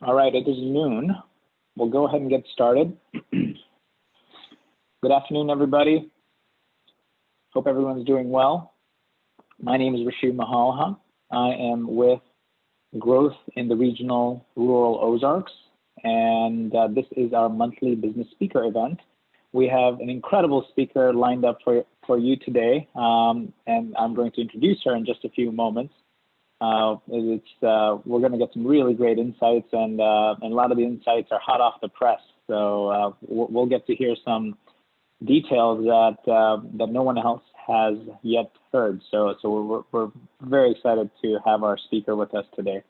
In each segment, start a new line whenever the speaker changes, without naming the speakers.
All right, it is noon. We'll go ahead and get started. Good afternoon, everybody. Hope everyone's doing well. My name is Rashid Mahalaha. I am with Growth in the Regional Rural Ozarks, and this is our monthly business speaker event. We have an incredible speaker lined up for you today, and I'm going to introduce her in just a few moments. We're going to get some really great insights, and a lot of the insights are hot off the press. So we'll get to hear some details that no one else has yet heard. So we're very excited to have our speaker with us today.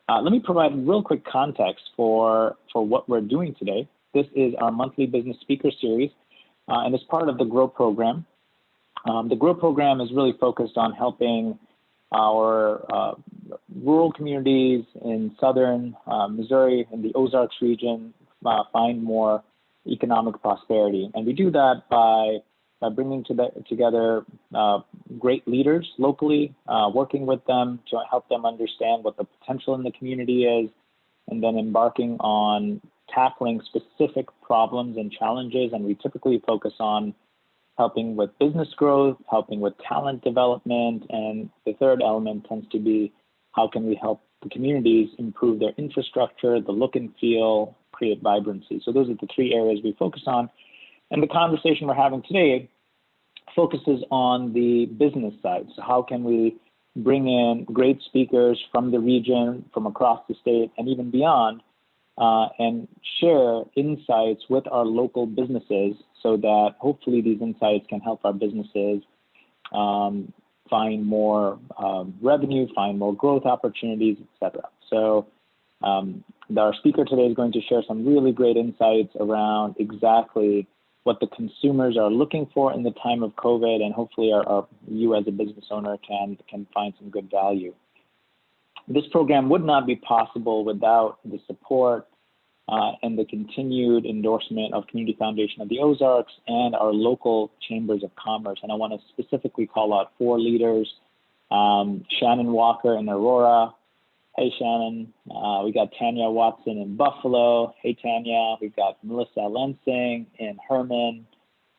Let me provide real quick context for what we're doing today. This is our monthly business speaker series, and it's part of the GROW program. The GROW program is really focused on helping our rural communities in southern Missouri and the Ozarks region find more economic prosperity. And we do that by bringing together great leaders locally, working with them to help them understand what the potential in the community is, and then embarking on tackling specific problems and challenges. And we typically focus on helping with business growth, helping with talent development, and the third element tends to be how can we help the communities improve their infrastructure, the look and feel, create vibrancy. So those are the three areas we focus on. And the conversation we're having today focuses on the business side. So how can we bring in great speakers from the region, from across the state, and even beyond, and share insights with our local businesses so that hopefully these insights can help our businesses find more revenue, find more growth opportunities, etc. So our speaker today is going to share some really great insights around exactly what the consumers are looking for in the time of COVID, and hopefully you as a business owner can find some good value. This program would not be possible without the support and the continued endorsement of Community Foundation of the Ozarks and our local chambers of commerce. And I want to specifically call out four leaders, Shannon Walker in Aurora. Hey, Shannon. We got Tanya Watson in Buffalo. Hey, Tanya. We've got Melissa Lensing in Herman.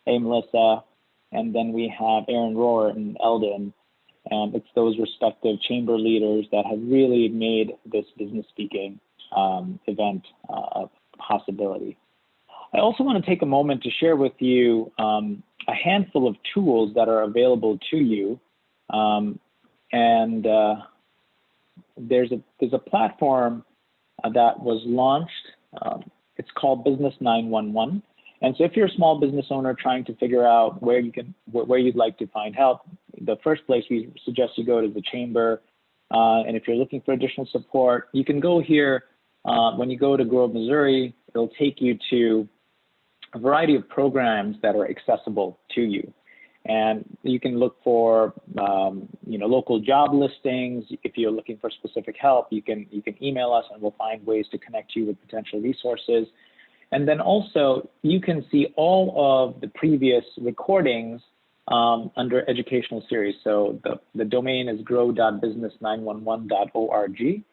Hey, Melissa. And then we have Aaron Rohr in Eldon. And it's those respective chamber leaders that have really made this business speaking event a possibility. I also want to take a moment to share with you a handful of tools that are available to you. There's a platform that was launched. It's called Business 911. And so if you're a small business owner trying to figure out where you'd like to find help, the first place we suggest you go to the chamber. And if you're looking for additional support, you can go here. When you go to Grow Missouri, it'll take you to a variety of programs that are accessible to you. And you can look for local job listings. If you're looking for specific help, you can email us and we'll find ways to connect you with potential resources. And then also you can see all of the previous recordings under educational series. So the domain is grow.business911.org.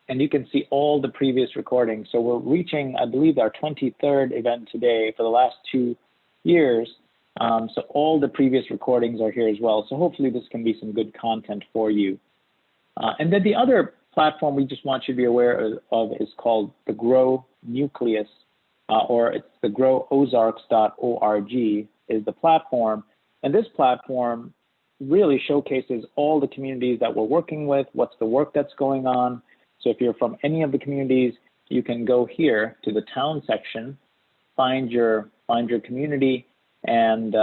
And you can see all the previous recordings. So we're reaching, I believe, our 23rd event today for the last 2 years. So all the previous recordings are here as well. So hopefully this can be some good content for you. And then the other platform we just want you to be aware of is called the Grow Nucleus, or it's the growozarks.org is the platform. And this platform really showcases all the communities that we're working with, what's the work that's going on. So if you're from any of the communities, you can go here to the town section, find your community, and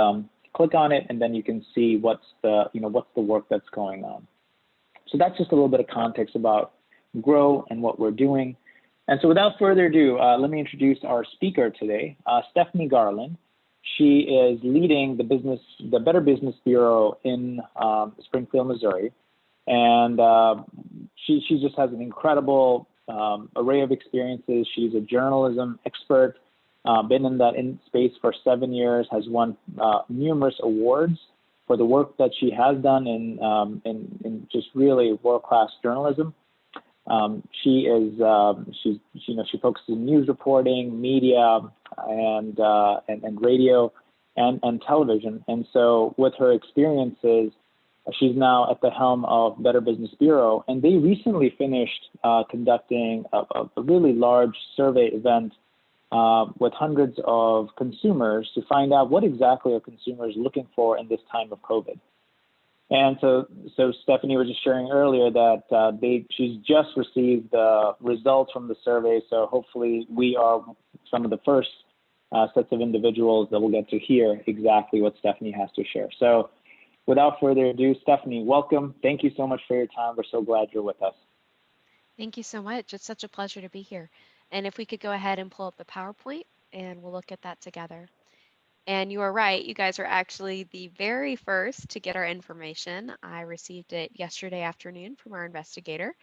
click on it, and then you can see what's the work that's going on. So that's just a little bit of context about Grow and what we're doing. And so without further ado, let me introduce our speaker today, Stephanie Garland. She is leading the Better Business Bureau in Springfield, Missouri. And she just has an incredible array of experiences. She's a journalism expert, been in that space for 7 years, has won numerous awards for the work that she has done in just really world-class journalism. She focuses on news reporting, media, and radio and television. And so with her experiences, she's now at the helm of Better Business Bureau, and they recently finished conducting a really large survey event with hundreds of consumers to find out what exactly are consumers looking for in this time of COVID. And so Stephanie was just sharing earlier that she's just received the results from the survey. So hopefully we are some of the first sets of individuals that will get to hear exactly what Stephanie has to share. So without further ado, Stephanie, welcome. Thank you so much for your time. We're so glad you're with us.
Thank you so much. It's such a pleasure to be here. And if we could go ahead and pull up the PowerPoint and we'll look at that together. And you are right, you guys are actually the very first to get our information. I received it yesterday afternoon from our investigator.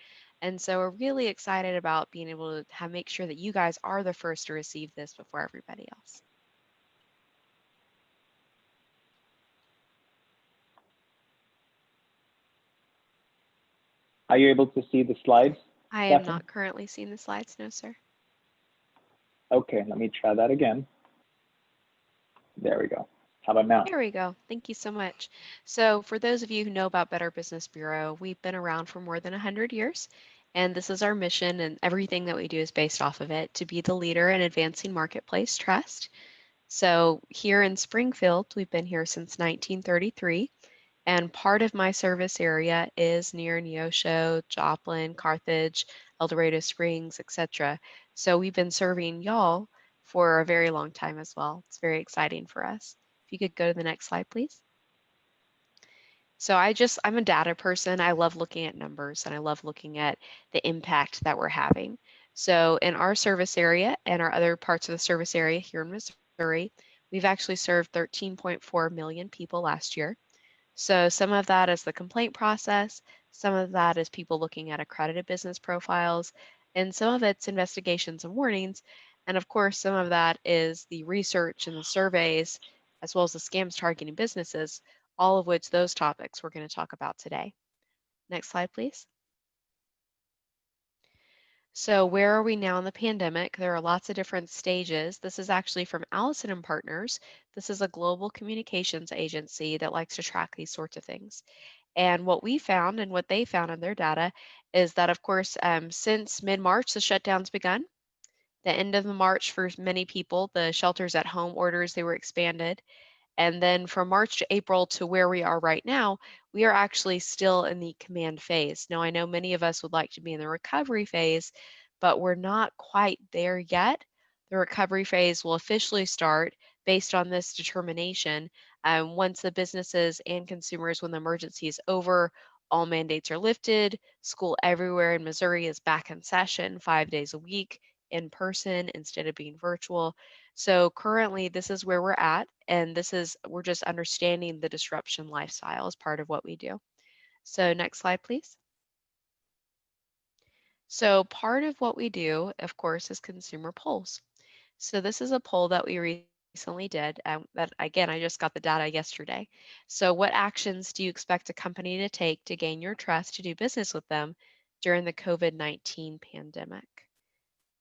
And so we're really excited about being able to make sure that you guys are the first to receive this before everybody else.
Are you able to see the slides?
I am not currently seeing the slides, no, sir.
Okay, let me try that again. There we go. How about now?
There we go. Thank you so much. So for those of you who know about Better Business Bureau, we've been around for more than 100 years, and this is our mission, and everything that we do is based off of it, to be the leader in advancing marketplace trust. So here in Springfield, we've been here since 1933, and part of my service area is near Neosho, Joplin, Carthage, El Dorado Springs, etc. So we've been serving y'all for a very long time as well. It's very exciting for us. If you could go to the next slide, please. So I'm a data person. I love looking at numbers and I love looking at the impact that we're having. So in our service area and our other parts of the service area here in Missouri, we've actually served 13.4 million people last year. So some of that is the complaint process, some of that is people looking at accredited business profiles, and some of it's investigations and warnings. And of course, some of that is the research and the surveys, as well as the scams targeting businesses, all of which those topics we're going to talk about today. Next slide, please. So where are we now in the pandemic? There are lots of different stages. This is actually from Allison and Partners. This is a global communications agency that likes to track these sorts of things. And what we found and what they found in their data is that, of course, since mid-March, the shutdown's begun. The end of the March for many people, the shelters at home orders, they were expanded. And then from March to April to where we are right now, we are actually still in the command phase. Now, I know many of us would like to be in the recovery phase, but we're not quite there yet. The recovery phase will officially start based on this determination once the businesses and consumers, when the emergency is over, all mandates are lifted, school everywhere in Missouri is back in session 5 days a week in person instead of being virtual. So currently this is where we're at, and we're just understanding the disruption lifestyle as part of what we do. So next slide, please. So part of what we do, of course, is consumer polls. So this is a poll that we recently did that, again, I just got the data yesterday. So what actions do you expect a company to take to gain your trust to do business with them during the COVID-19 pandemic?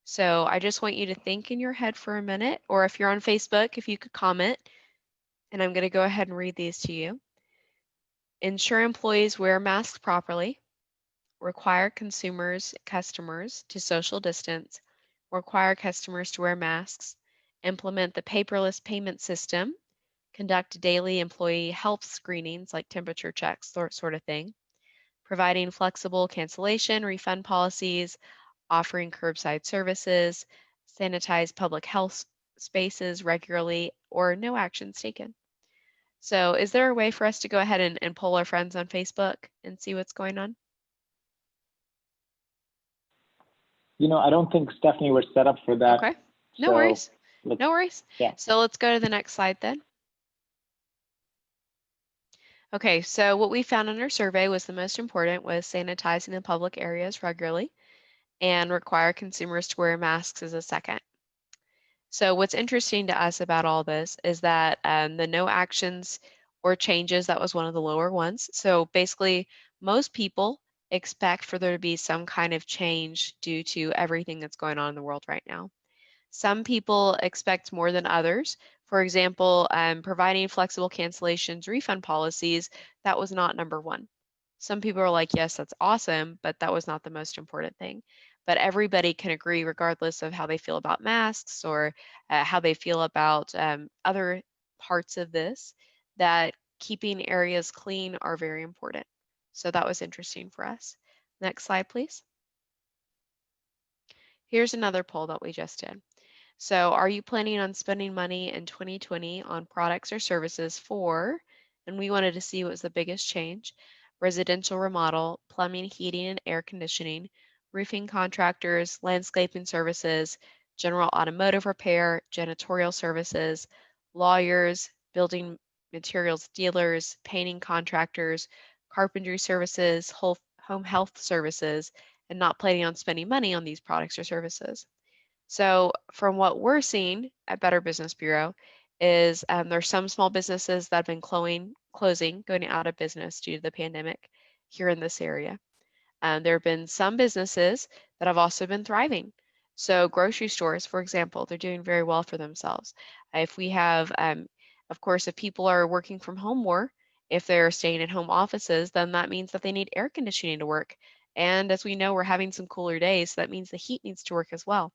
So I just want you to think in your head for a minute, or if you're on Facebook, if you could comment, and I'm going to go ahead and read these to you. Ensure employees wear masks properly, require customers to social distance, require customers to wear masks, implement the paperless payment system, conduct daily employee health screenings like temperature checks, sort of thing, providing flexible cancellation, refund policies, offering curbside services, sanitize public health spaces regularly, or no actions taken. So is there a way for us to go ahead and poll our friends on Facebook and see what's going on?
I don't think, Stephanie, we're set up for that.
Okay, no worries. No worries.
Yeah.
So let's go to the next slide then. Okay, so what we found in our survey was the most important was sanitizing the public areas regularly and require consumers to wear masks as a second. So what's interesting to us about all this is that the no actions or changes, that was one of the lower ones. So basically, most people expect for there to be some kind of change due to everything that's going on in the world right now. Some people expect more than others. For example, providing flexible cancellations, refund policies, that was not number one. Some people are like, yes, that's awesome, but that was not the most important thing. But everybody can agree, regardless of how they feel about masks or how they feel about other parts of this, that keeping areas clean are very important. So that was interesting for us. Next slide, please. Here's another poll that we just did. So are you planning on spending money in 2020 on products or services for, and we wanted to see what was the biggest change, residential remodel, plumbing, heating, and air conditioning, roofing contractors, landscaping services, general automotive repair, janitorial services, lawyers, building materials dealers, painting contractors, carpentry services, home health services, and not planning on spending money on these products or services. So from what we're seeing at Better Business Bureau is there's some small businesses that have been closing, going out of business due to the pandemic here in this area. There have been some businesses that have also been thriving. So grocery stores, for example, they're doing very well for themselves. If we have, of course, if people are working from home more, if they're staying at home offices, then that means that they need air conditioning to work. And as we know, we're having some cooler days, so that means the heat needs to work as well.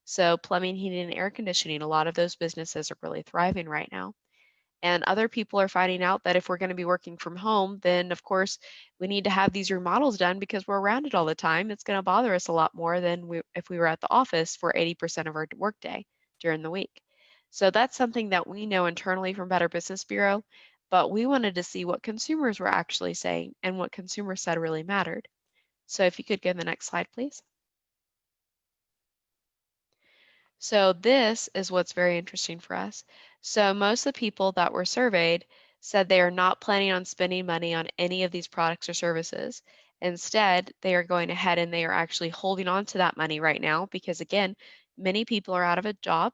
So plumbing, heating, and air conditioning, a lot of those businesses are really thriving right now. And other people are finding out that if we're going to be working from home, then of course we need to have these remodels done because we're around it all the time. It's going to bother us a lot more than if we were at the office for 80% of our workday during the week. So that's something that we know internally from Better Business Bureau, but we wanted to see what consumers were actually saying and what consumers said really mattered. So if you could go to the next slide, please. So this is what's very interesting for us. So most of the people that were surveyed said they are not planning on spending money on any of these products or services. Instead, they are going ahead and they are actually holding on to that money right now because, again, many people are out of a job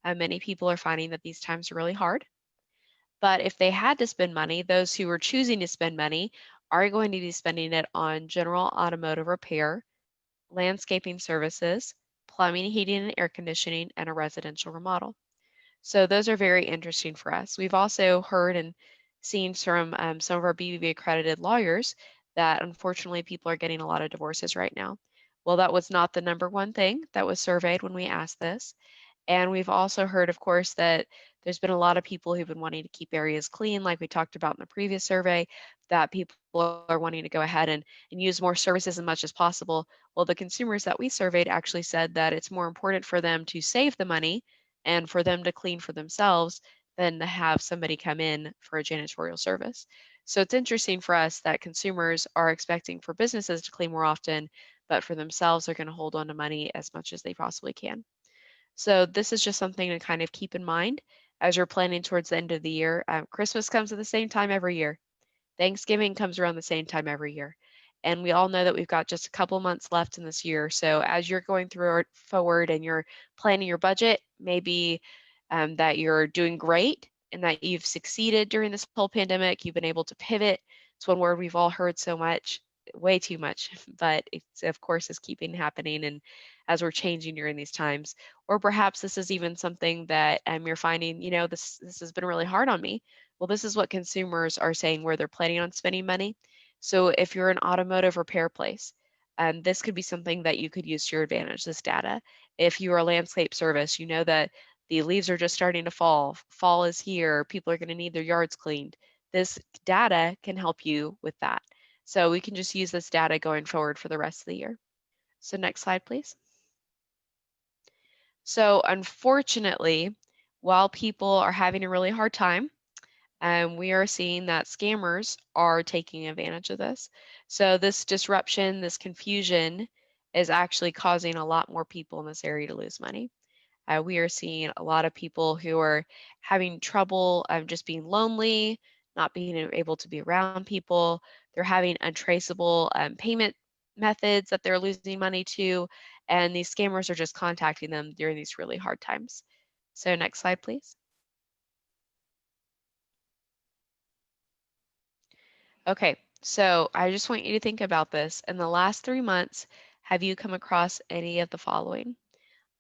and many people are finding that these times are really hard. But if they had to spend money, those who are choosing to spend money are going to be spending it on general automotive repair, landscaping services, plumbing, heating, and air conditioning, and a residential remodel. So those are very interesting for us. We've also heard and seen from some of our BBB accredited lawyers that unfortunately people are getting a lot of divorces right now. Well, that was not the number one thing that was surveyed when we asked this. And we've also heard, of course, that there's been a lot of people who've been wanting to keep areas clean, like we talked about in the previous survey, that people are wanting to go ahead and use more services as much as possible. Well, the consumers that we surveyed actually said that it's more important for them to save the money and for them to clean for themselves than to have somebody come in for a janitorial service. So it's interesting for us that consumers are expecting for businesses to clean more often, but for themselves, they're going to hold on to money as much as they possibly can. So this is just something to kind of keep in mind as you're planning towards the end of the year. Christmas comes at the same time every year. Thanksgiving comes around the same time every year. And we all know that we've got just a couple months left in this year. So as you're going through it forward and you're planning your budget, maybe that you're doing great and that you've succeeded during this whole pandemic. You've been able to pivot. It's one word we've all heard so much, way too much, but it's of course is keeping happening and as we're changing during these times. Or perhaps this is even something that you're finding, this has been really hard on me. Well, this is what consumers are saying where they're planning on spending money. So if you're an automotive repair place, this could be something that you could use to your advantage, this data. If you're a landscape service, you know that the leaves are just starting to fall. Fall is here. People are going to need their yards cleaned. This data can help you with that. So we can just use this data going forward for the rest of the year. So next slide, please. So unfortunately, while people are having a really hard time, we are seeing that scammers are taking advantage of this. So this disruption, this confusion is actually causing a lot more people in this area to lose money. We are seeing a lot of people who are having trouble just being lonely, not being able to be around people. They're having untraceable payment methods that they're losing money to, and these scammers are just contacting them during these really hard times. So next slide, please. Okay, So I just want you to think about this. In the last 3 months, have you come across any of the following?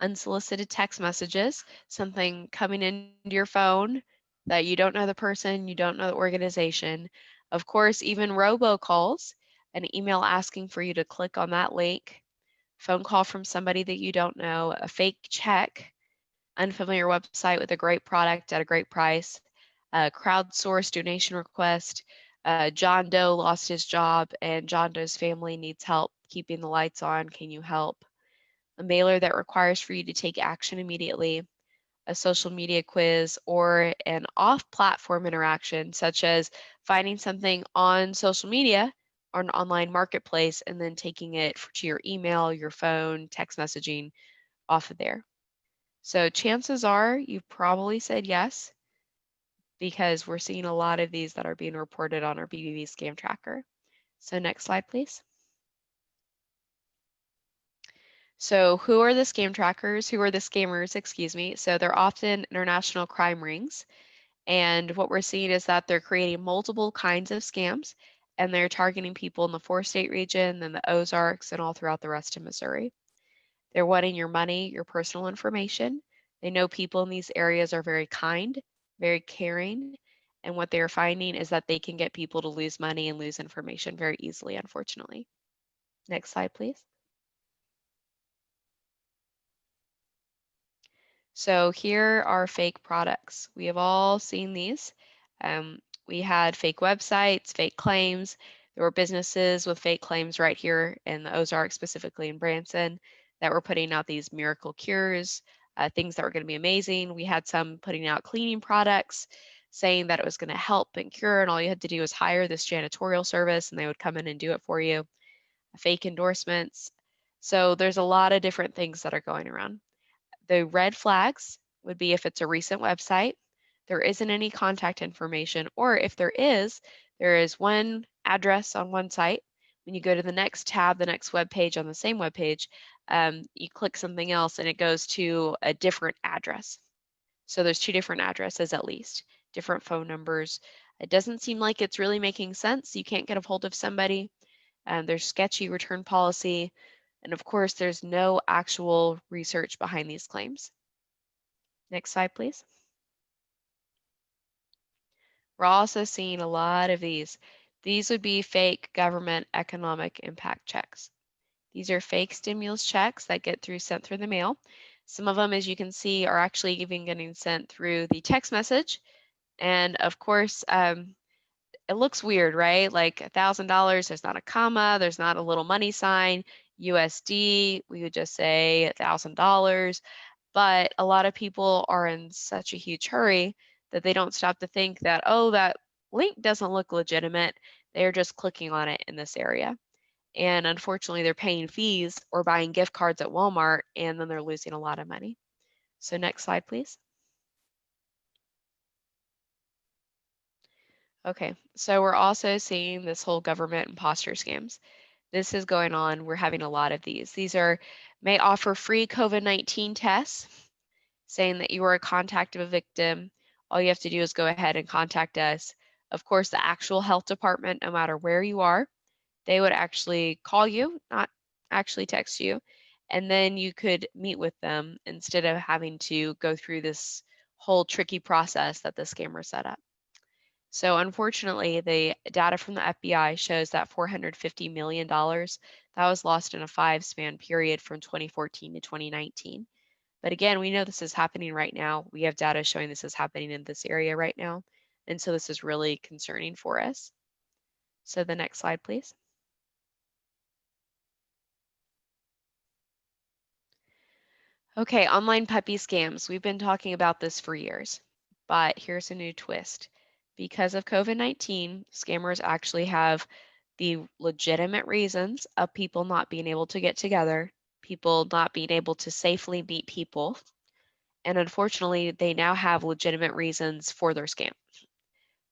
Unsolicited text messages, something coming into your phone that you don't know the person, you don't know the organization. Of course, even robocalls, an email asking for you to click on that link, phone call from somebody that you don't know, a fake check, unfamiliar website with a great product at a great price, a crowdsourced donation request, John Doe lost his job and John Doe's family needs help keeping the lights on. Can you help? A mailer that requires for you to take action immediately, a social media quiz, or an off-platform interaction, such as finding something on social media or an online marketplace and then taking it to your email, your phone, text messaging off of there. So chances are you probably said yes because we're seeing a lot of these that are being reported on our BBB scam tracker. So next slide, please. So who are the scam trackers? Who are the scammers, excuse me? So they're often international crime rings. And what we're seeing is that they're creating multiple kinds of scams and they're targeting people in the four-state region, then the Ozarks, and all throughout the rest of Missouri. They're wanting your money, your personal information. They know people in these areas are very kind, very caring, and what they're finding is that they can get people to lose money and lose information very easily, unfortunately. Next slide, please. So here are fake products. We have all seen these. We had fake websites, fake claims. There were businesses with fake claims right here in the Ozarks, specifically in Branson, that were putting out these miracle cures, things that were going to be amazing. We had some putting out cleaning products, saying that it was going to help and cure, and all you had to do was hire this janitorial service, and they would come in and do it for you. Fake endorsements. So there's a lot of different things that are going around. The red flags would be if it's a recent website, there isn't any contact information, or if there is one address on one site. When you go to the next tab, the next web page on the same web page, you click something else and it goes to a different address. So there's two different addresses at least, different phone numbers. It doesn't seem like it's really making sense. You can't get a hold of somebody. There's sketchy return policy. And of course, there's no actual research behind these claims. Next slide, please. We're also seeing a lot of these. These would be fake government economic impact checks. These are fake stimulus checks that get sent through the mail. Some of them, as you can see, are actually even getting sent through the text message. And of course, it looks weird, right? Like $1,000, there's not a comma, there's not a little money sign. USD, we would just say $1,000. But a lot of people are in such a huge hurry that they don't stop to think that, oh, that link doesn't look legitimate. They're just clicking on it in this area. And unfortunately, they're paying fees or buying gift cards at Walmart, and then they're losing a lot of money. So next slide, please. Okay, so we're also seeing this whole government imposter scams. This is going on. We're having a lot of these. These may offer free COVID-19 tests, saying that you are a contact of a victim. All you have to do is go ahead and contact us. Of course, the actual health department, no matter where you are, they would actually call you, not actually text you, and then you could meet with them instead of having to go through this whole tricky process that the scammer set up. So unfortunately, the data from the FBI shows that $450 million that was lost in a 5-span period from 2014 to 2019. But again, we know this is happening right now. We have data showing this is happening in this area right now. And so this is really concerning for us. So the next slide, please. Okay, online puppy scams. We've been talking about this for years, but here's a new twist. Because of COVID-19, scammers actually have the legitimate reasons of people not being able to get together, people not being able to safely meet people, and unfortunately, they now have legitimate reasons for their scam.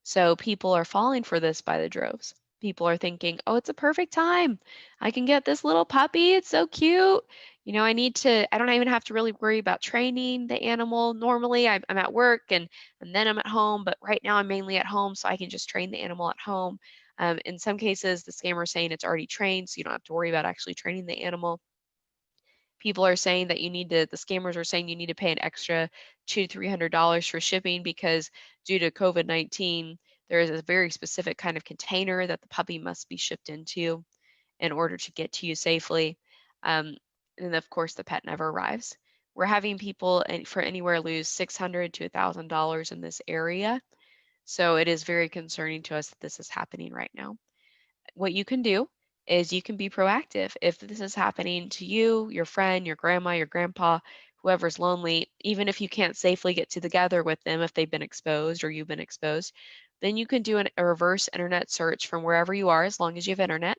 So people are falling for this by the droves. People are thinking, oh, it's a perfect time. I can get this little puppy. It's so cute. I don't even have to really worry about training the animal. Normally, I'm at work and then I'm at home, but right now I'm mainly at home, so I can just train the animal at home. In some cases, the scammer is saying it's already trained, so you don't have to worry about actually training the animal. People are saying that the scammers are saying you need to pay an extra $200 to $300 for shipping because due to COVID-19, there is a very specific kind of container that the puppy must be shipped into in order to get to you safely. Um, and of course, the pet never arrives. We're having people for anywhere lose $600 to $1,000 in this area. So it is very concerning to us that this is happening right now. What you can do is you can be proactive. If this is happening to you, your friend, your grandma, your grandpa, whoever's lonely, even if you can't safely get together with them if they've been exposed or you've been exposed, then you can do a reverse internet search from wherever you are as long as you have internet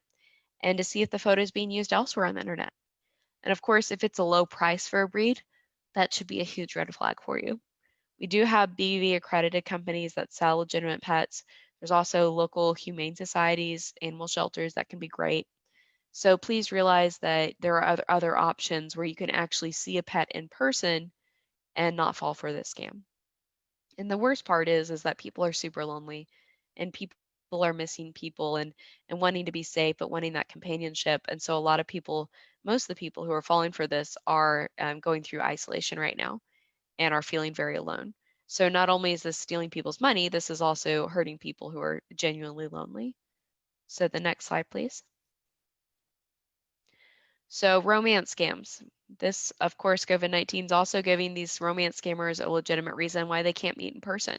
and to see if the photo is being used elsewhere on the internet. And of course, if it's a low price for a breed, that should be a huge red flag for you. We do have BV accredited companies that sell legitimate pets. There's also local humane societies, animal shelters that can be great. So please realize that there are other options where you can actually see a pet in person and not fall for this scam. And the worst part is that people are super lonely and people are missing people and wanting to be safe, but wanting that companionship. And so a lot of people, most of the people who are falling for this are going through isolation right now and are feeling very alone. So not only is this stealing people's money, this is also hurting people who are genuinely lonely. So the next slide, please. So romance scams. This, of course, COVID-19 is also giving these romance scammers a legitimate reason why they can't meet in person.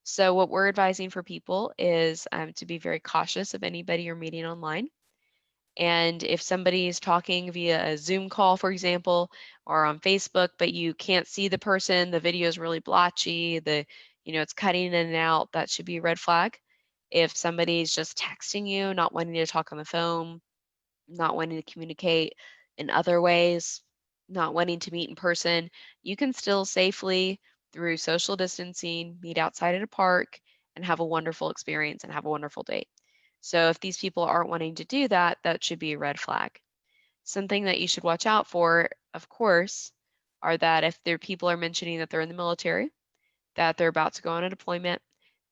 So what we're advising for people is to be very cautious of anybody you're meeting online. And if somebody is talking via a Zoom call, for example, or on Facebook, but you can't see the person, the video is really blotchy, it's cutting in and out, that should be a red flag. If somebody's just texting you, not wanting to talk on the phone, not wanting to communicate in other ways, not wanting to meet in person, you can still safely, through social distancing, meet outside at a park and have a wonderful experience and have a wonderful date. So if these people aren't wanting to do that, that should be a red flag. Something that you should watch out for, of course, are that if people are mentioning that they're in the military, that they're about to go on a deployment,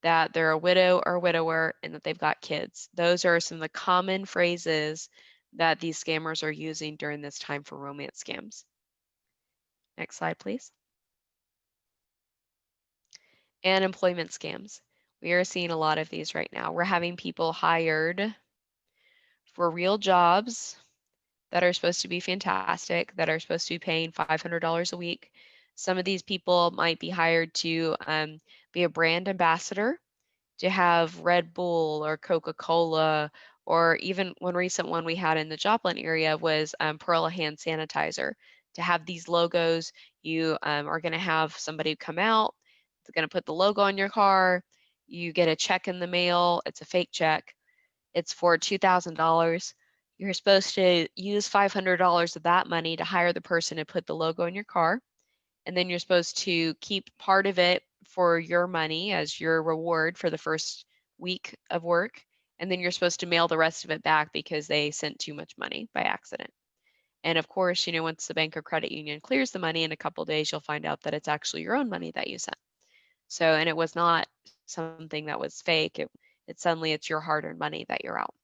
that they're a widow or widower, and that they've got kids. Those are some of the common phrases that these scammers are using during this time for romance scams. Next slide, please. And employment scams. We are seeing a lot of these right now. We're having people hired for real jobs that are supposed to be fantastic, that are supposed to be paying $500 a week. Some of these people might be hired to be a brand ambassador, to have Red Bull or Coca-Cola, or even one recent one we had in the Joplin area was Perla hand sanitizer. To have these logos, you are going to have somebody come out, they're going to put the logo on your car, you get a check in the mail, it's a fake check, it's for $2,000. You're supposed to use $500 of that money to hire the person to put the logo in your car. And then you're supposed to keep part of it for your money as your reward for the first week of work. And then you're supposed to mail the rest of it back because they sent too much money by accident. And of course, once the bank or credit union clears the money in a couple days, you'll find out that it's actually your own money that you sent. So, and it was not something that was fake. It's your hard-earned money that you're out.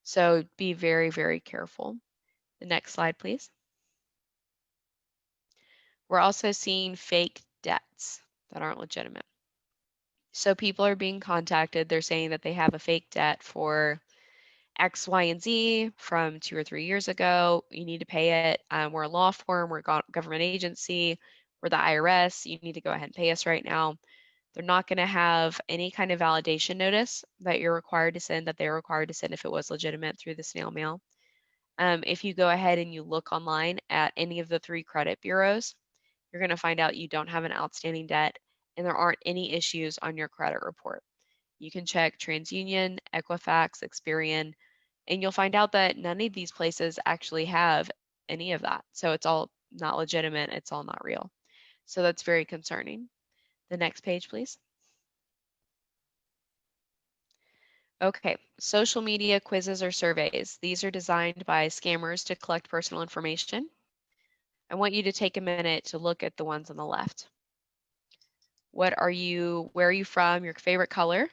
So be very, very careful. The next slide, please. We're also seeing fake debts that aren't legitimate. So people are being contacted. They're saying that they have a fake debt for X, Y, and Z from 2 or 3 years ago. You need to pay it. We're a law firm. We're a government agency. We're the IRS. You need to go ahead and pay us right now. They're not going to have any kind of validation notice that you're required to send, that they're required to send if it was legitimate through the snail mail. If you go ahead and you look online at any of the 3 credit bureaus, you're going to find out you don't have an outstanding debt and there aren't any issues on your credit report. You can check TransUnion, Equifax, Experian, and you'll find out that none of these places actually have any of that. So it's all not legitimate, it's all not real. So that's very concerning. The next page, please. Okay, social media quizzes or surveys. These are designed by scammers to collect personal information. I want you to take a minute to look at the ones on the left. Where are you from, your favorite color?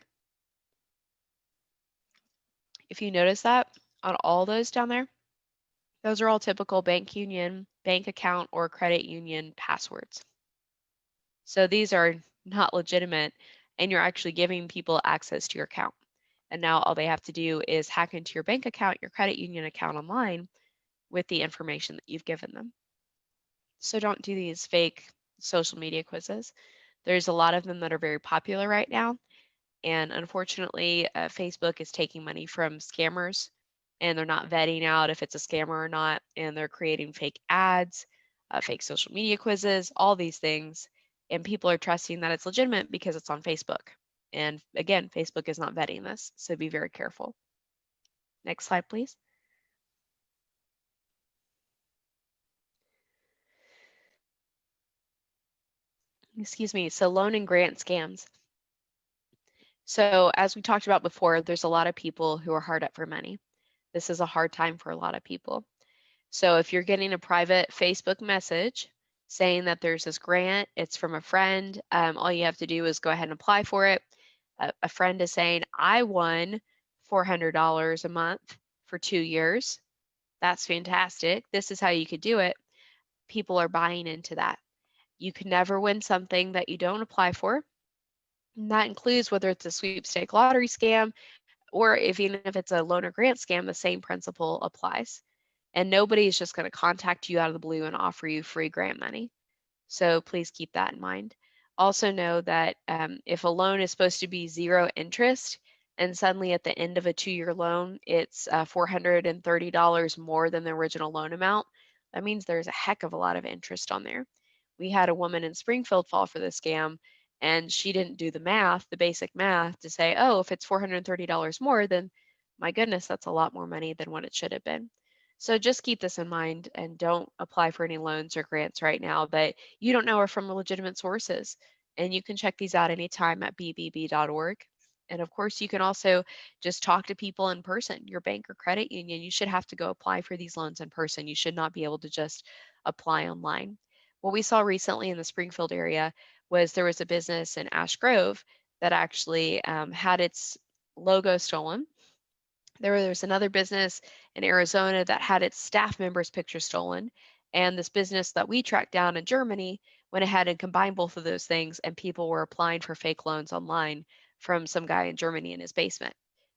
If you notice that on all those down there, those are all typical bank union, bank account, or credit union passwords. So these are not legitimate, and you're actually giving people access to your account. And now all they have to do is hack into your bank account, your credit union account online with the information that you've given them. So don't do these fake social media quizzes. There's a lot of them that are very popular right now. And unfortunately, Facebook is taking money from scammers, and they're not vetting out if it's a scammer or not. And they're creating fake ads, fake social media quizzes, all these things. And people are trusting that it's legitimate because it's on Facebook. And again, Facebook is not vetting this. So be very careful. Next slide, please. Excuse me. So loan and grant scams. So as we talked about before, there's a lot of people who are hard up for money. This is a hard time for a lot of people. So if you're getting a private Facebook message saying that there's this grant, it's from a friend, all you have to do is go ahead and apply for it. A friend is saying, I won $400 a month for 2 years. That's fantastic. This is how you could do it. People are buying into that. You can never win something that you don't apply for. And that includes whether it's a sweepstake lottery scam or even if it's a loan or grant scam, the same principle applies. And nobody is just going to contact you out of the blue and offer you free grant money. So please keep that in mind. Also know that if a loan is supposed to be 0 interest and suddenly at the end of a 2-year loan, it's $430 more than the original loan amount, that means there's a heck of a lot of interest on there. We had a woman in Springfield fall for the scam, and she didn't do the math, the basic math, to say, oh, if it's $430 more, then my goodness, that's a lot more money than what it should have been. So just keep this in mind and don't apply for any loans or grants right now that you don't know are from legitimate sources. And you can check these out anytime at bbb.org. And of course, you can also just talk to people in person, your bank or credit union. You should have to go apply for these loans in person. You should not be able to just apply online. What we saw recently in the Springfield area was there was a business in Ash Grove that actually had its logo stolen. There was another business in Arizona that had its staff members' picture stolen. And this business that we tracked down in Germany went ahead and combined both of those things, and people were applying for fake loans online from some guy in Germany in his basement.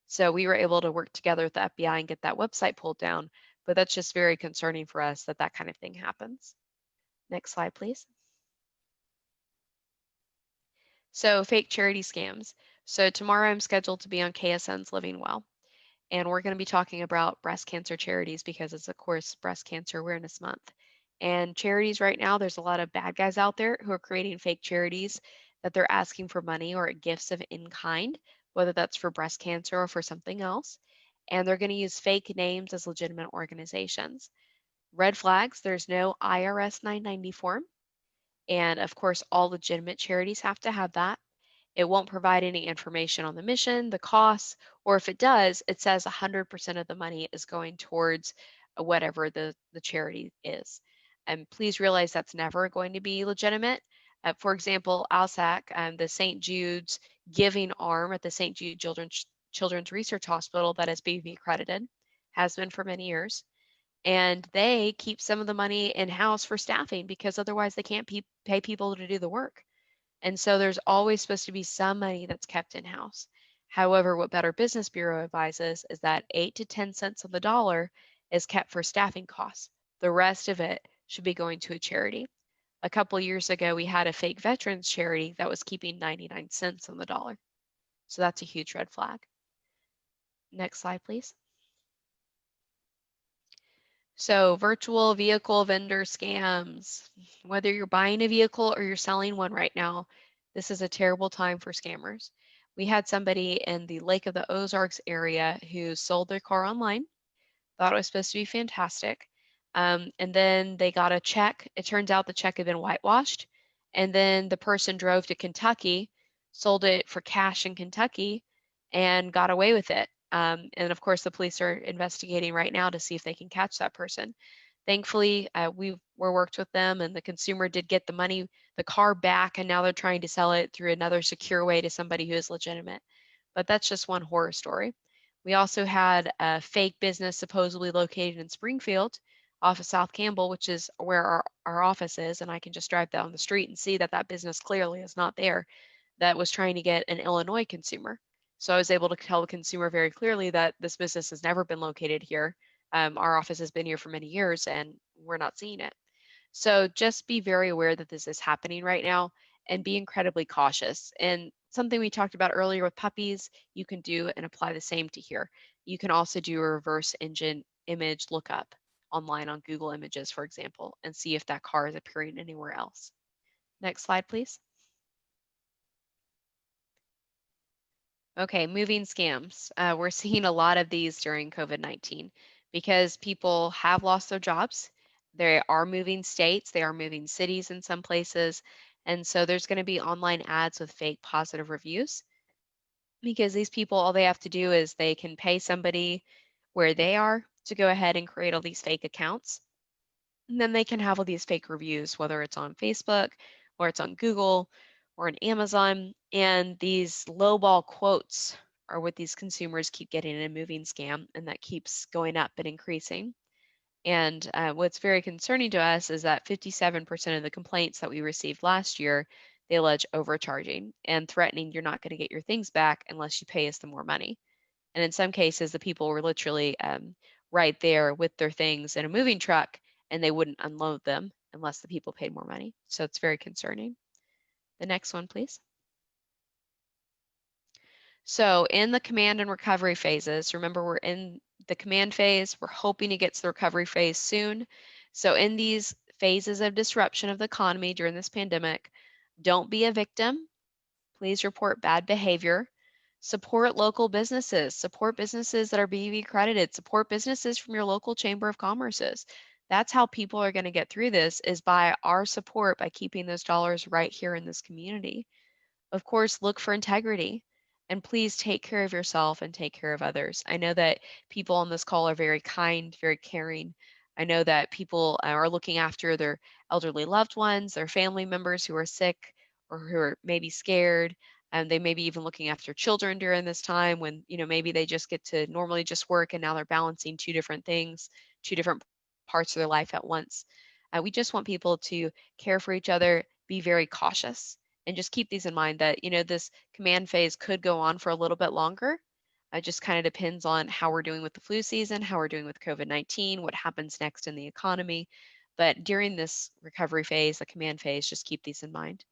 So we were able to work together with the FBI and get that website pulled down. But that's just very concerning for us that that kind of thing happens. Next slide, please. So fake charity scams. So tomorrow I'm scheduled to be on KSN's Living Well. And we're going to be talking about breast cancer charities because it's, of course, Breast Cancer Awareness Month. And charities right now, there's a lot of bad guys out there who are creating fake charities that they're asking for money or gifts of in kind, whether that's for breast cancer or for something else. And they're going to use fake names as legitimate organizations. Red flags, there's no IRS 990 form. And of course, all legitimate charities have to have that. It won't provide any information on the mission, the costs, or if it does, it says 100% of the money is going towards whatever the charity is. And please realize that's never going to be legitimate. For example, ALSAC, the St. Jude's giving arm at the St. Jude Children's Research Hospital that is BV accredited, has been for many years. And they keep some of the money in-house for staffing because otherwise they can't pay people to do the work. And so there's always supposed to be some money that's kept in-house. However, what Better Business Bureau advises is that 8 to 10 cents on the dollar is kept for staffing costs. The rest of it should be going to a charity. A couple years ago, we had a fake veterans charity that was keeping 99 cents on the dollar. So that's a huge red flag. Next slide, please. So virtual vehicle vendor scams. Whether you're buying a vehicle or you're selling one right now, this is a terrible time for scammers. We had somebody in the Lake of the Ozarks area who sold their car online, thought it was supposed to be fantastic. And then they got a check. It turns out the check had been whitewashed. And then the person drove to Kentucky, sold it for cash in Kentucky, and got away with it. And of course, the police are investigating right now to see if they can catch that person. Thankfully, we were worked with them, and the consumer did get the money, the car back, and now they're trying to sell it through another secure way to somebody who is legitimate. But that's just one horror story. We also had a fake business supposedly located in Springfield off of South Campbell, which is where our office is, and I can just drive down the street and see that that business clearly is not there, that was trying to get an Illinois consumer. So I was able to tell the consumer very clearly that this business has never been located here. Our office has been here for many years and we're not seeing it. So just be very aware that this is happening right now and be incredibly cautious. And something we talked about earlier with puppies, you can do and apply the same to here. You can also do a reverse engine image lookup online on Google Images, for example, and see if that car is appearing anywhere else. Next slide, please. Okay, moving scams. We're seeing a lot of these during COVID-19 because people have lost their jobs. They are moving states, they are moving cities in some places. And so there's going to be online ads with fake positive reviews because these people, all they have to do is they can pay somebody where they are to go ahead and create all these fake accounts. And then they can have all these fake reviews, whether it's on Facebook or it's on Google or on Amazon. And these lowball quotes are what these consumers keep getting in a moving scam, and that keeps going up and increasing. And what's very concerning to us is that 57% of the complaints that we received last year, they allege overcharging and threatening you're not going to get your things back unless you pay us the more money. And in some cases, the people were literally right there with their things in a moving truck and they wouldn't unload them unless the people paid more money. So it's very concerning. The next one, please. So in the command and recovery phases, remember we're in the command phase, we're hoping to get to the recovery phase soon. So in these phases of disruption of the economy during this pandemic, don't be a victim. Please report bad behavior. Support local businesses. Support businesses that are BEV accredited. Support businesses from your local chamber of commerces. That's how people are going to get through this, is by our support, by keeping those dollars right here in this community. Of course, look for integrity and please take care of yourself and take care of others. I know that people on this call are very kind, very caring. I know that people are looking after their elderly loved ones, their family members who are sick or who are maybe scared. And they may be even looking after children during this time when, maybe they just get to normally just work and now they're balancing two different things, two different parts of their life at once. We just want people to care for each other, be very cautious, and just keep these in mind that, this command phase could go on for a little bit longer. It just kind of depends on how we're doing with the flu season, how we're doing with COVID-19, what happens next in the economy. But during this recovery phase, the command phase, just keep these in mind.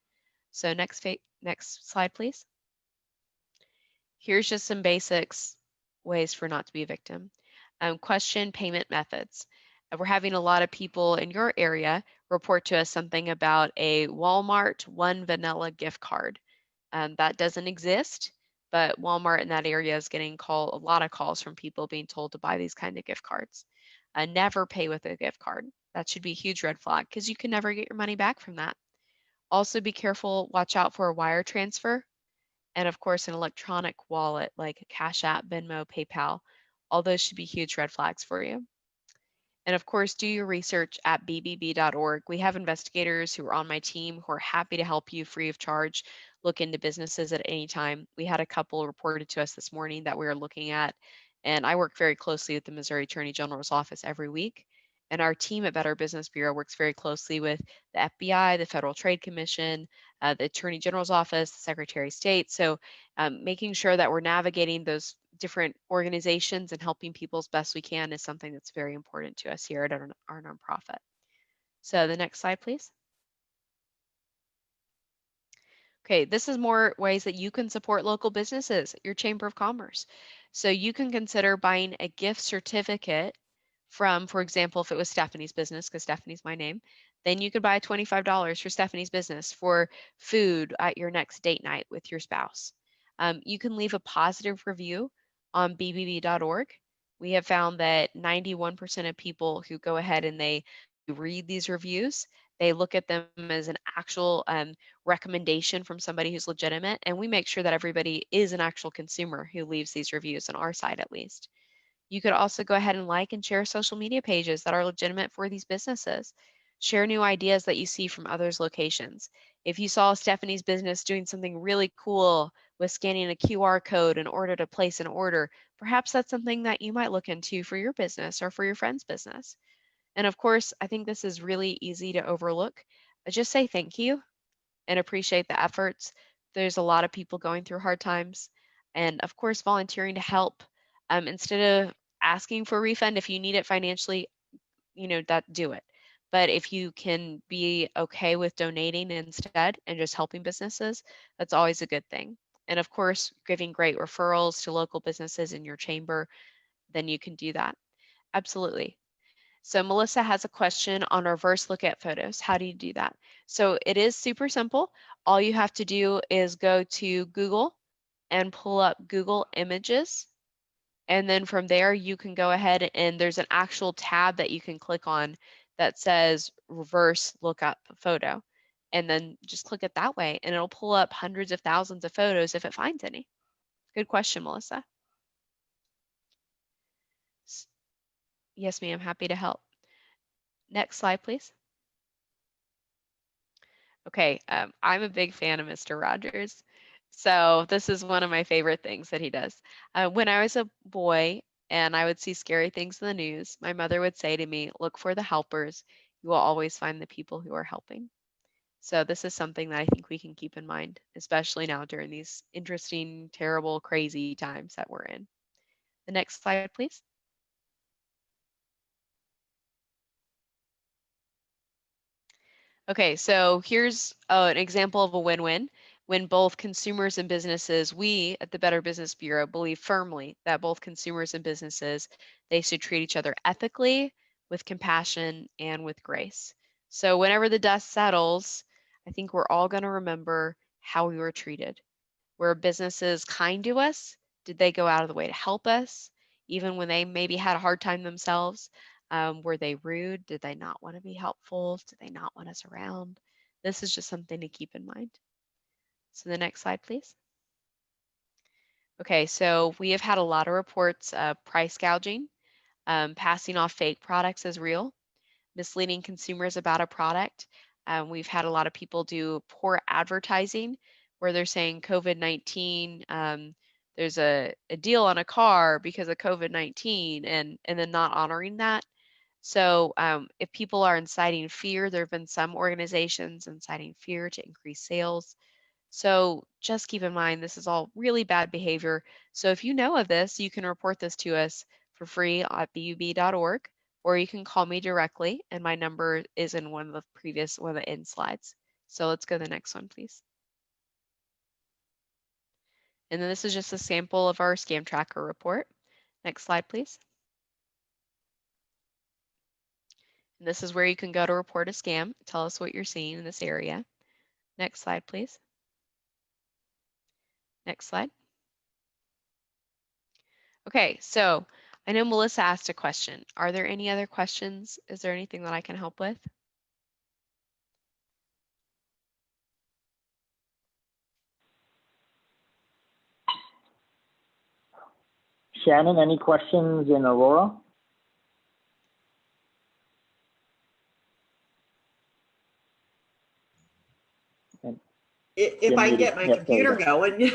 So next slide, please. Here's just some basics ways for not to be a victim. Question payment methods. We're having a lot of people in your area report to us something about a Walmart One Vanilla gift card. That doesn't exist, but Walmart in that area is getting a lot of calls from people being told to buy these kind of gift cards. Never pay with a gift card. That should be a huge red flag because you can never get your money back from that. Also be careful, watch out for a wire transfer, and of course an electronic wallet like Cash App, Venmo, PayPal. All those should be huge red flags for you. And of course, do your research at bbb.org. We have investigators who are on my team who are happy to help you free of charge look into businesses at any time. We had a couple reported to us this morning that we are looking at, and I work very closely with the Missouri Attorney General's office every week. And our team at Better Business Bureau works very closely with the FBI, the Federal Trade Commission, the Attorney General's office, the Secretary of State. So making sure that we're navigating those different organizations and helping people as best we can is something that's very important to us here at our nonprofit. So the next slide, please. Okay, this is more ways that you can support local businesses, your Chamber of Commerce. So you can consider buying a gift certificate from, for example, if it was Stephanie's business, because Stephanie's my name, then you could buy $25 for Stephanie's business for food at your next date night with your spouse. You can leave a positive review on bbb.org. We have found that 91% of people who go ahead and they read these reviews, they look at them as an actual recommendation from somebody who's legitimate, and we make sure that everybody is an actual consumer who leaves these reviews on our side at least. You could also go ahead and like and share social media pages that are legitimate for these businesses. Share new ideas that you see from others' locations. If you saw Stephanie's business doing something really cool with scanning a QR code in order to place an order. Perhaps that's something that you might look into for your business or for your friend's business. And of course, I think this is really easy to overlook. Just say thank you and appreciate the efforts. There's a lot of people going through hard times. And of course, volunteering to help. Instead of asking for a refund, if you need it financially, that do it. But if you can be okay with donating instead and just helping businesses, that's always a good thing. And of course, giving great referrals to local businesses in your chamber, then you can do that. Absolutely. So Melissa has a question on reverse look at photos. How do you do that? So it is super simple. All you have to do is go to Google and pull up Google Images. And then from there, you can go ahead and there's an actual tab that you can click on that says reverse lookup photo. And then just click it that way and it'll pull up hundreds of thousands of photos if it finds any. Good question, Melissa. Yes, ma'am, happy to help. Next slide, please. Okay, I'm a big fan of Mr. Rogers. So this is one of my favorite things that he does. When I was a boy and I would see scary things in the news, my mother would say to me, look for the helpers. You will always find the people who are helping. So this is something that I think we can keep in mind, especially now during these interesting, terrible, crazy times that we're in. The next slide, please. Okay, so here's an example of a win-win when both consumers and businesses, we at the Better Business Bureau believe firmly that both consumers and businesses, they should treat each other ethically, with compassion, and with grace. So whenever the dust settles, I think we're all going to remember how we were treated. Were businesses kind to us? Did they go out of the way to help us, even when they maybe had a hard time themselves? Were they rude? Did they not want to be helpful? Did they not want us around? This is just something to keep in mind. So the next slide, please. Okay, so we have had a lot of reports of price gouging, passing off fake products as real, misleading consumers about a product. We've had a lot of people do poor advertising where they're saying COVID-19, there's a deal on a car because of COVID-19 and then not honoring that. So if people are inciting fear, there have been some organizations inciting fear to increase sales. So just keep in mind, this is all really bad behavior. So if you know of this, you can report this to us for free at bub.org, or you can call me directly, and my number is in one of the end slides. So let's go to the next one, please. And then this is just a sample of our scam tracker report. Next slide, please. And this is where you can go to report a scam. Tell us what you're seeing in this area. Next slide, please. Next slide. Okay, so I know Melissa asked a question. Are there any other questions? Is there anything that I can help with?
Shannon, any questions in Aurora?
If I can get my computer going.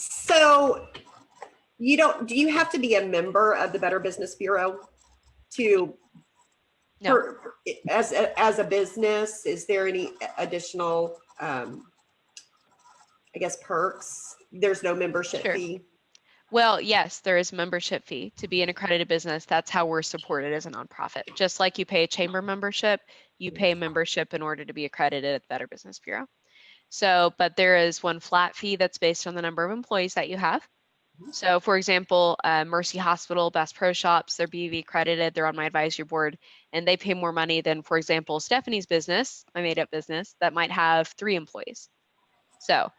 So do you have to be a member of the Better Business Bureau to,
No.
as a business? Is there any additional, I guess, perks? There's no membership fee?
Well, yes, there is a membership fee to be an accredited business. That's how we're supported as a nonprofit. Just like you pay a chamber membership, you pay a membership in order to be accredited at the Better Business Bureau. So, but there is one flat fee that's based on the number of employees that you have. So for example, Mercy Hospital, Bass Pro Shops, they're BV accredited, they're on my advisory board, and they pay more money than, for example, Stephanie's business, my made up business, that might have 3 employees. So,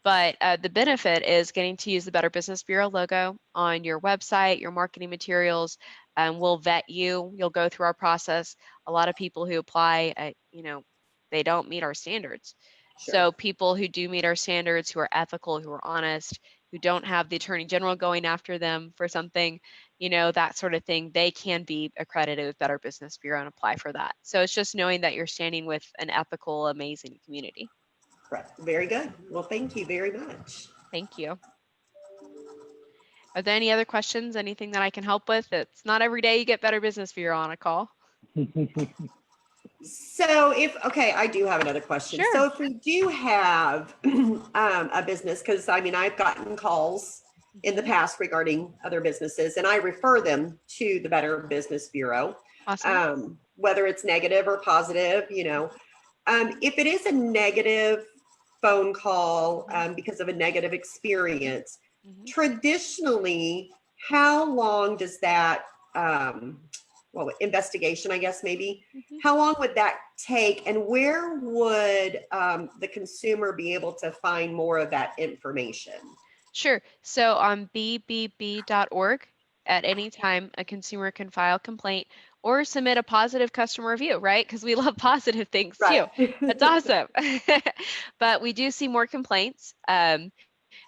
but the benefit is getting to use the Better Business Bureau logo on your website, your marketing materials, and we'll vet you. You'll go through our process. A lot of people who apply, they don't meet our standards. Sure. So people who do meet our standards, who are ethical, who are honest, who don't have the Attorney General going after them for something, that sort of thing, they can be accredited with Better Business Bureau and apply for that. So it's just knowing that you're standing with an ethical, amazing community.
Correct. Very good. Well, thank you very much.
Thank you. Are there any other questions? Anything that I can help with? It's not every day you get Better Business Bureau on a call.
So okay, I do have another question.
Sure.
So if we do have a business, because I mean, I've gotten calls in the past regarding other businesses, and I refer them to the Better Business Bureau,
Awesome.
whether it's negative or positive, if it is a negative phone call because of a negative experience, traditionally, how long does that investigation, I guess, maybe, how long would that take, and where would the consumer be able to find more of that information?
Sure. So on bbb.org, at any time, a consumer can file a complaint or submit a positive customer review, right? Because we love positive things too. That's awesome. But we do see more complaints.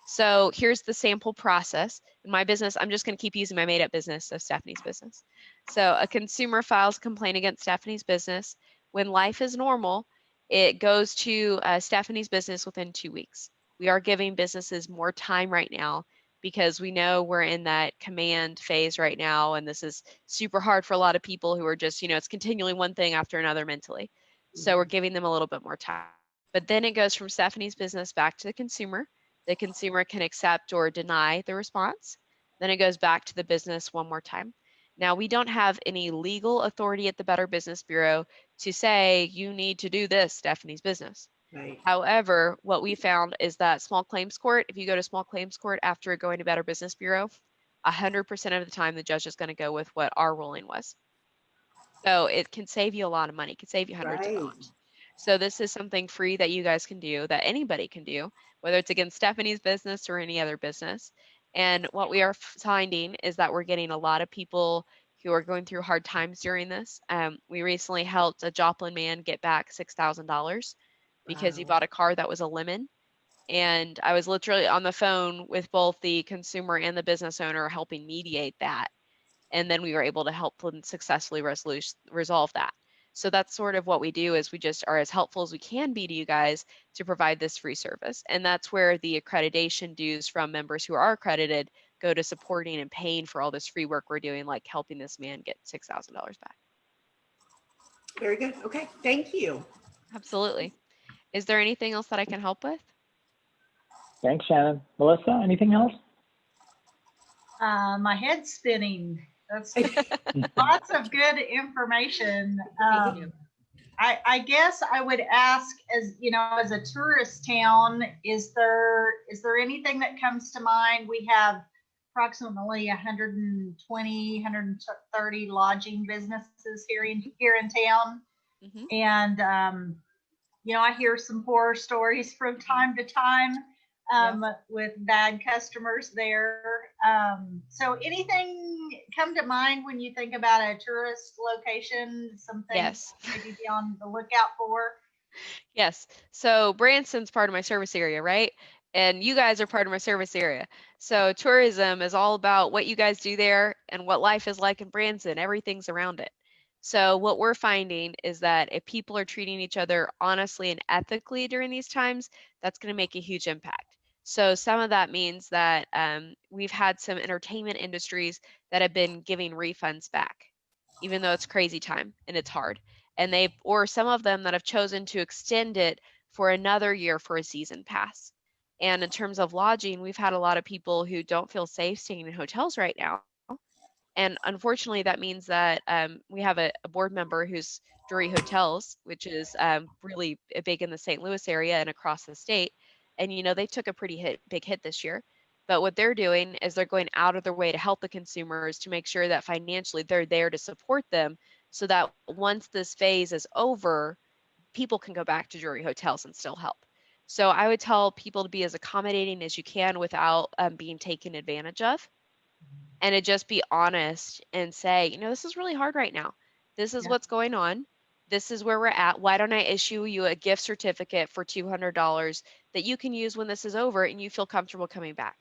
So here's the sample process. In my business, I'm just going to keep using my made-up business, so Stephanie's business. So a consumer files a complaint against Stephanie's business. When life is normal, it goes to Stephanie's business within 2 weeks. We are giving businesses more time right now because we know we're in that command phase right now, and this is super hard for a lot of people who are just, it's continually one thing after another mentally. So we're giving them a little bit more time. But then it goes from Stephanie's business back to the consumer. The consumer can accept or deny the response. Then it goes back to the business one more time. Now, we don't have any legal authority at the Better Business Bureau to say, you need to do this, Stephanie's business.
Right.
However, what we found is that small claims court, if you go to small claims court after going to Better Business Bureau, 100% of the time, the judge is going to go with what our ruling was. So it can save you a lot of money. It can save you hundreds of dollars. So this is something free that you guys can do, that anybody can do, whether it's against Stephanie's business or any other business. And what we are finding is that we're getting a lot of people who are going through hard times during this. We recently helped a Joplin man get back $6,000 because he bought a car that was a lemon. And I was literally on the phone with both the consumer and the business owner helping mediate that. And then we were able to help them successfully resolve that. So that's sort of what we do, is we just are as helpful as we can be to you guys to provide this free service. And that's where the accreditation dues from members who are accredited go to supporting and paying for all this free work we're doing, like helping this man get $6,000 back.
Very good. Okay, thank you.
Absolutely. Is there anything else that I can help with?
Thanks, Shannon. Melissa, anything else?
My head's spinning. That's lots of good information. I guess I would ask, as a tourist town, is there anything that comes to mind? We have approximately 120, 130 lodging businesses here in town. And I hear some horror stories from time to time with bad customers there. So anything come to mind when you think about a tourist location, something maybe be on the lookout for?
Yes. So Branson's part of my service area, right? And you guys are part of my service area. So tourism is all about what you guys do there and what life is like in Branson. Everything's around it. So what we're finding is that if people are treating each other honestly and ethically during these times, that's going to make a huge impact. So some of that means that we've had some entertainment industries that have been giving refunds back, even though it's crazy time and it's hard. And or some of them that have chosen to extend it for another year for a season pass. And in terms of lodging, we've had a lot of people who don't feel safe staying in hotels right now. And unfortunately, that means that we have a board member who's Drury Hotels, which is really big in the St. Louis area and across the state. And, they took a pretty big hit this year. But what they're doing is they're going out of their way to help the consumers to make sure that financially they're there to support them, so that once this phase is over, people can go back to Drury Hotels and still help. So I would tell people to be as accommodating as you can without being taken advantage of. And to just be honest and say, this is really hard right now. This is what's going on. This is where we're at. Why don't I issue you a gift certificate for $200 that you can use when this is over and you feel comfortable coming back?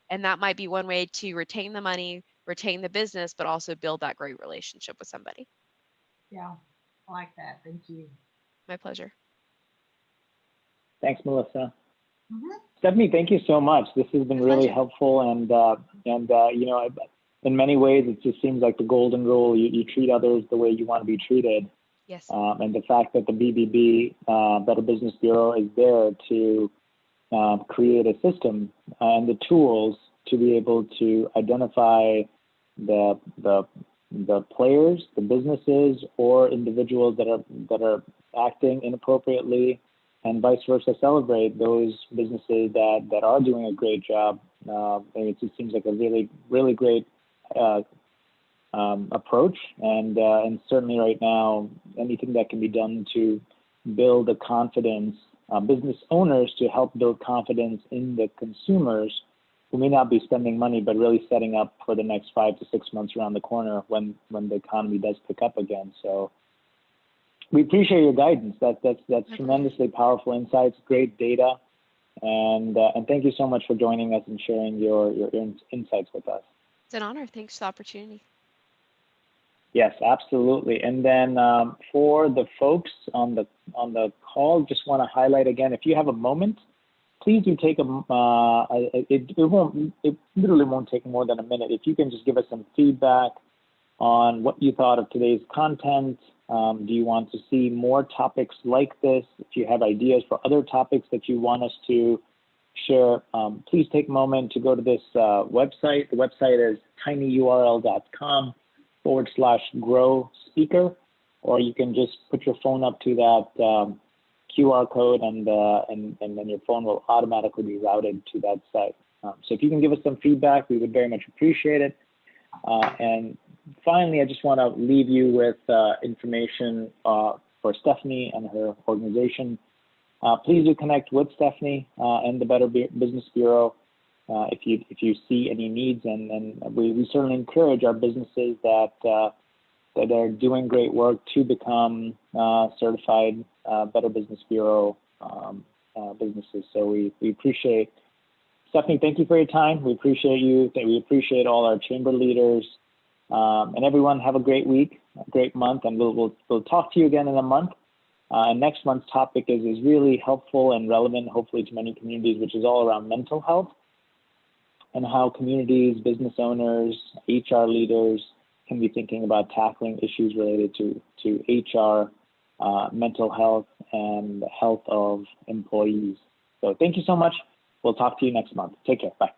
And that might be one way to retain the money, retain the business, but also build that great relationship with somebody.
Yeah, I like that. Thank you.
My pleasure.
Thanks, Melissa.
Mhm.
Stephanie, thank you so much. This has been
My
really
pleasure.
helpful, and you know, in many ways, it just seems like the golden rule: you treat others the way you want to be treated.
Yes.
And the fact that the BBB, Better Business Bureau, is there to create a system and the tools to be able to identify the players, the businesses, or individuals that are acting inappropriately, and vice versa, celebrate those businesses that are doing a great job. And it just seems like a really great approach, and certainly right now, anything that can be done to build the confidence, business owners to help build confidence in the consumers who may not be spending money, but really setting up for the next 5 to 6 months around the corner when the economy does pick up again. So we appreciate your guidance. That's tremendously powerful insights, great data, and thank you so much for joining us and sharing your insights with us.
It's an honor. Thanks for the opportunity.
Yes, absolutely. And then for the folks on the call, just want to highlight again, if you have a moment, please do take it literally won't take more than a minute. If you can just give us some feedback on what you thought of today's content. Do you want to see more topics like this? If you have ideas for other topics that you want us to share, please take a moment to go to this website. The website is tinyurl.com/grow speaker, or you can just put your phone up to that QR code, and then your phone will automatically be routed to that site. So if you can give us some feedback, we would very much appreciate it. And finally, I just want to leave you with information for Stephanie and her organization. Please do connect with Stephanie and the Better Business Bureau if you see any needs, and we certainly encourage our businesses that are doing great work to become certified Better Business Bureau businesses. So we appreciate. Stephanie, thank you for your time. We appreciate you. We appreciate all our chamber leaders, and everyone. Have a great week, a great month, and we'll talk to you again in a month. And next month's topic is really helpful and relevant, hopefully, to many communities, which is all around mental health and how communities, business owners, HR leaders can be thinking about tackling issues related to HR, mental health, and the health of employees. So thank you so much. We'll talk to you next month. Take care. Bye.